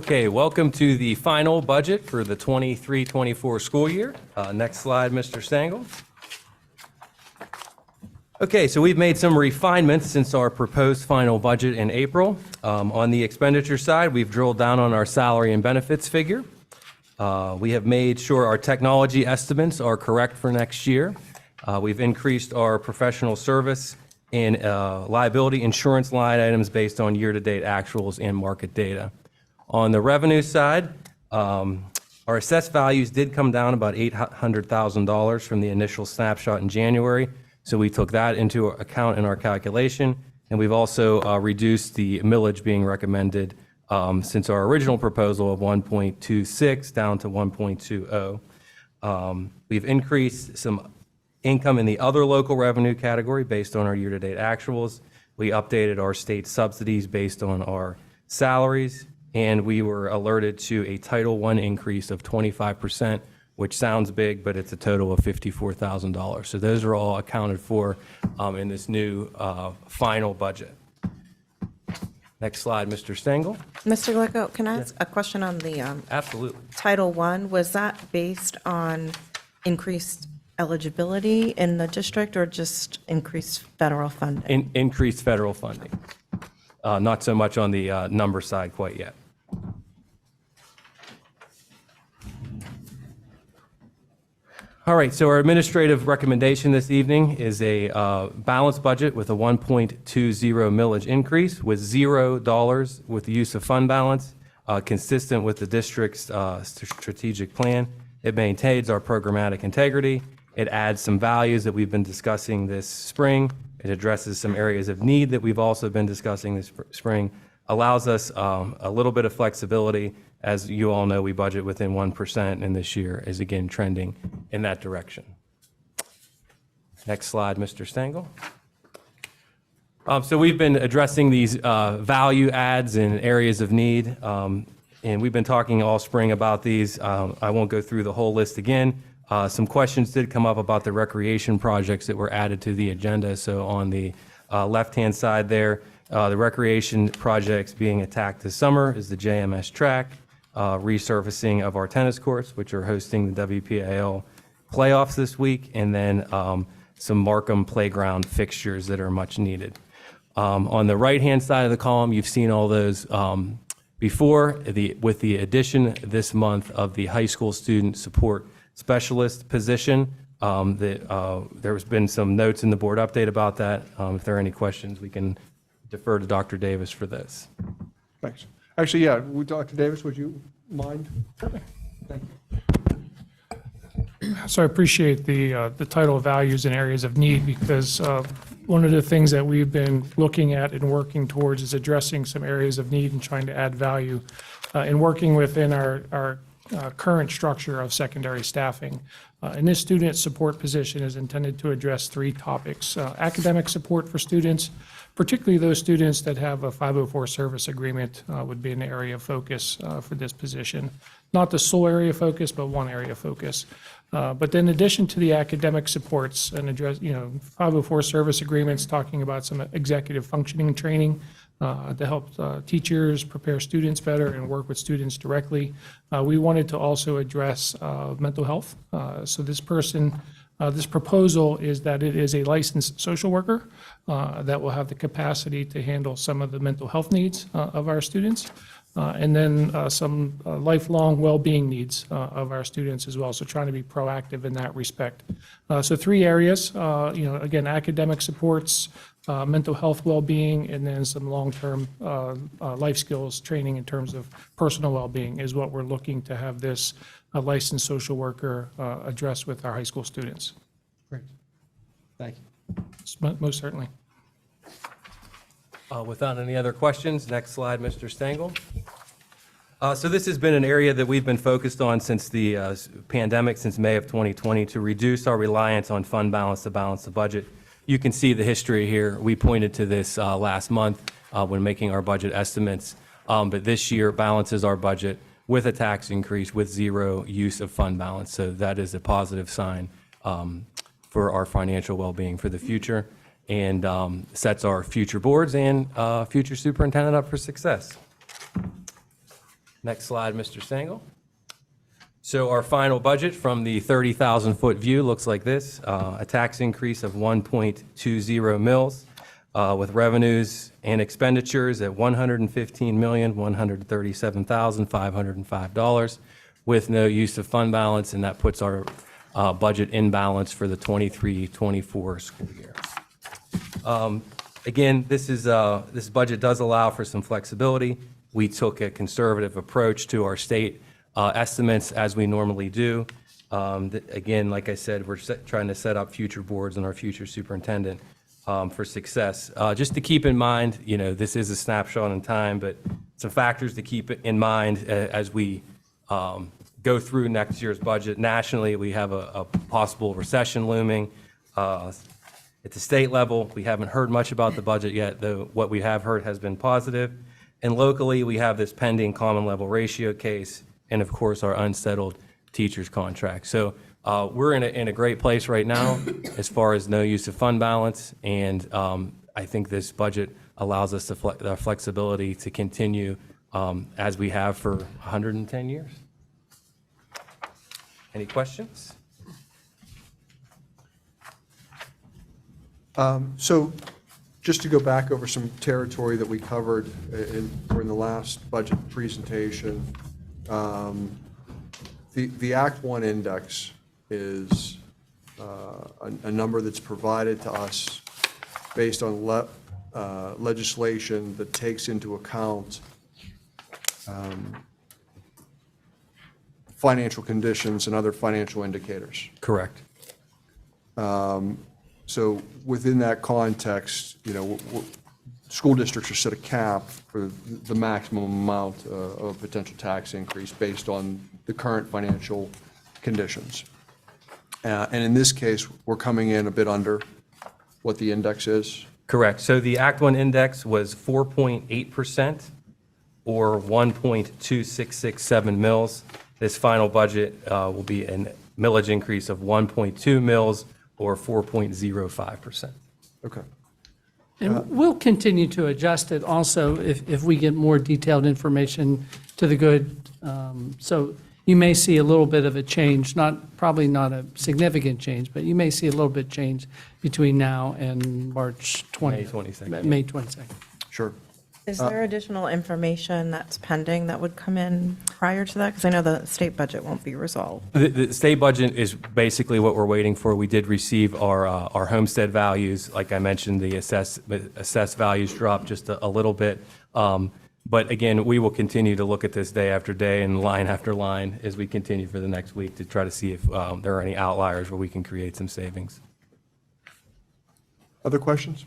Okay, welcome to the final budget for the 23-24 school year. Next slide, Mr. Stengel. Okay, so we've made some refinements since our proposed final budget in April. On the expenditure side, we've drilled down on our salary and benefits figure. We have made sure our technology estimates are correct for next year. We've increased our professional service and liability insurance line items based on year-to-date actuals and market data. On the revenue side, our assessed values did come down about $800,000 from the initial snapshot in January, so we took that into account in our calculation, and we've also reduced the millage being recommended since our original proposal of 1.26 down to 1.20. We've increased some income in the other local revenue category based on our year-to-date actuals. We updated our state subsidies based on our salaries, and we were alerted to a Title I increase of 25%, which sounds big, but it's a total of $54,000. So those are all accounted for in this new final budget. Next slide, Mr. Stengel. Mr. Glico, can I ask a question on the Absolutely. Title I? Was that based on increased eligibility in the district or just increased federal funding? Increased federal funding. Not so much on the number side quite yet. All right, so our administrative recommendation this evening is a balanced budget with a 1.20 millage increase with $0 with the use of fund balance, consistent with the district's strategic plan. It maintains our programmatic integrity. It adds some values that we've been discussing this spring. It addresses some areas of need that we've also been discussing this spring, allows us a little bit of flexibility. As you all know, we budget within 1%, and this year is again trending in that direction. Next slide, Mr. Stengel. So we've been addressing these value adds in areas of need, and we've been talking all spring about these. I won't go through the whole list again. Some questions did come up about the recreation projects that were added to the agenda. So on the left-hand side there, the recreation projects being attacked this summer is the JMS track, resurfacing of our tennis courts, which are hosting the WPAL playoffs this week, and then some Markham playground fixtures that are much needed. On the right-hand side of the column, you've seen all those before, with the addition this month of the high school student support specialist position. There's been some notes in the board update about that. If there are any questions, we can defer to Dr. Davis for this. Thanks. Actually, yeah, Dr. Davis, would you mind? Thank you. So I appreciate the title values and areas of need, because one of the things that we've been looking at and working towards is addressing some areas of need and trying to add value and working within our current structure of secondary staffing. And this student support position is intended to address three topics: academic support for students, particularly those students that have a 504 service agreement would be an area of focus for this position. Not the sole area of focus, but one area of focus. But then in addition to the academic supports and address, 504 service agreements, talking about some executive functioning training to help teachers prepare students better and work with students directly. We wanted to also address mental health. So this proposal is that it is a licensed social worker that will have the capacity to handle some of the mental health needs of our students, and then some lifelong well-being needs of our students as well. So trying to be proactive in that respect. So three areas, again, academic supports, mental health well-being, and then some long-term life skills training in terms of personal well-being is what we're looking to have this licensed social worker address with our high school students. Great. Thank you. Most certainly. Without any other questions, next slide, Mr. Stengel. So this has been an area that we've been focused on since the pandemic, since May of 2020, to reduce our reliance on fund balance to balance the budget. You can see the history here. We pointed to this last month when making our budget estimates, but this year balances our budget with a tax increase with zero use of fund balance. So that is a positive sign for our financial well-being for the future, and sets our future boards and future superintendent up for success. Next slide, Mr. Stengel. So our final budget from the 30,000-foot view looks like this, a tax increase of 1.20 mils, with revenues and expenditures at $115,137,505, with no use of fund balance, and that puts our budget in balance for the 23-24 school year. Again, this budget does allow for some flexibility. We took a conservative approach to our state estimates, as we normally do. Again, like I said, we're trying to set up future boards and our future superintendent for success. Just to keep in mind, this is a snapshot in time, but some factors to keep in mind as we go through next year's budget. Nationally, we have a possible recession looming. At the state level, we haven't heard much about the budget yet, though what we have heard has been positive. And locally, we have this pending common level ratio case, and of course, our unsettled teachers' contract. So we're in a great place right now as far as no use of fund balance, and I think this budget allows us the flexibility to continue as we have for 110 years. Any questions? So just to go back over some territory that we covered during the last budget presentation, the Act 1 index is a number that's provided to us based on legislation that takes into account financial conditions and other financial indicators. Correct. So within that context, school districts are set a cap for the maximum amount of potential tax increase based on the current financial conditions. And in this case, we're coming in a bit under what the index is. Correct. So the Act 1 index was 4.8% or 1.2667 mils. This final budget will be a millage increase of 1.2 mils or 4.05%. Okay. And we'll continue to adjust it also if we get more detailed information to the good. So you may see a little bit of a change, probably not a significant change, but you may see a little bit change between now and March 20th. May 22nd. May 22nd. Sure. Is there additional information that's pending that would come in prior to that? Because I know the state budget won't be resolved. The state budget is basically what we're waiting for. We did receive our homestead values. Like I mentioned, the assessed values dropped just a little bit. But again, we will continue to look at this day after day and line after line as we continue for the next week to try to see if there are any outliers where we can create some savings. Other questions?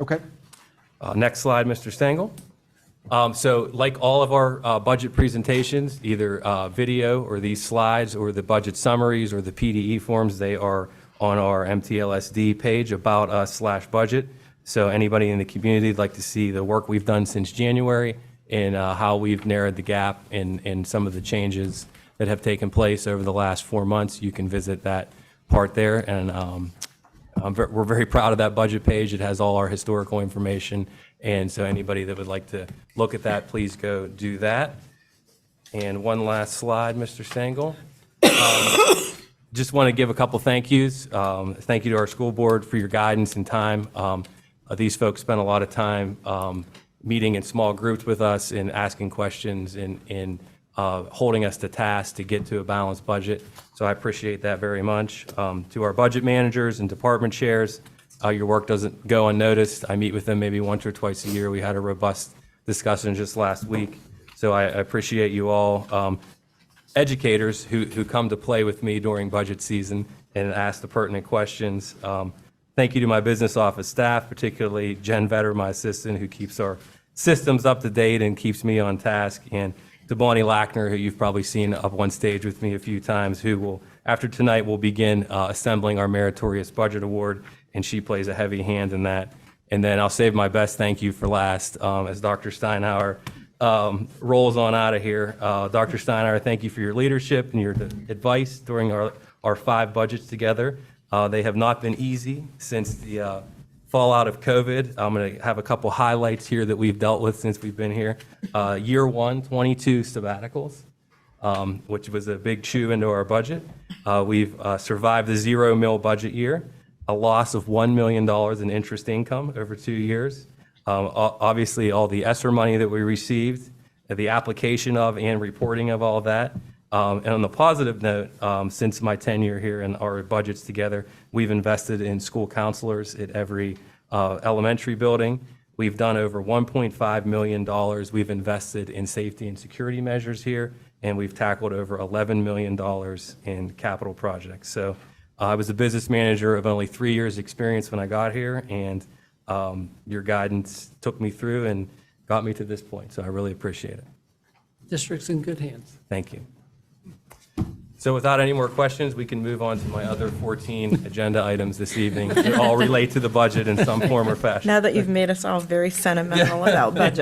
Okay. Next slide, Mr. Stengel. So like all of our budget presentations, either video or these slides or the budget summaries or the PDE forms, they are on our MTLSD page, About Us/budget. So anybody in the community would like to see the work we've done since January and how we've narrowed the gap in some of the changes that have taken place over the last 4 months, you can visit that part there. And we're very proud of that budget page. It has all our historical information. And so anybody that would like to look at that, please go do that. And one last slide, Mr. Stengel. Just want to give a couple thank yous. Thank you to our school board for your guidance and time. These folks spent a lot of time meeting in small groups with us and asking questions and holding us to task to get to a balanced budget. So I appreciate that very much. To our budget managers and department chairs, your work doesn't go unnoticed. I meet with them maybe once or twice a year. We had a robust discussion just last week. So I appreciate you all. Educators who come to play with me during budget season and ask the pertinent questions. Thank you to my business office staff, particularly Jen Vetter, my assistant, who keeps our systems up to date and keeps me on task, and to Bonnie Lackner, who you've probably seen up on stage with me a few times, who will, after tonight, will begin assembling our Meritorious Budget Award, and she plays a heavy hand in that. And then I'll save my best thank you for last, as Dr. Steinhauer rolls on out of here. Dr. Steinhauer, thank you for your leadership and your advice during our 5 budgets together. They have not been easy since the fallout of COVID. I'm going to have a couple highlights here that we've dealt with since we've been here. Year one, 22 sabbaticals, which was a big chew into our budget. We've survived the zero mil budget year, a loss of $1 million in interest income over 2 years. Obviously, all the ESSER money that we received, the application of and reporting of all that. And on the positive note, since my tenure here and our budgets together, we've invested in school counselors at every elementary building. We've done over $1.5 million. We've invested in safety and security measures here, and we've tackled over $11 million in capital projects. So I was a business manager of only 3 years' experience when I got here, and your guidance took me through and got me to this point. So I really appreciate it. District's in good hands. Thank you. So without any more questions, we can move on to my other 14 agenda items this evening that all relate to the budget in some form or fashion. Now that you've made us all very sentimental about budget.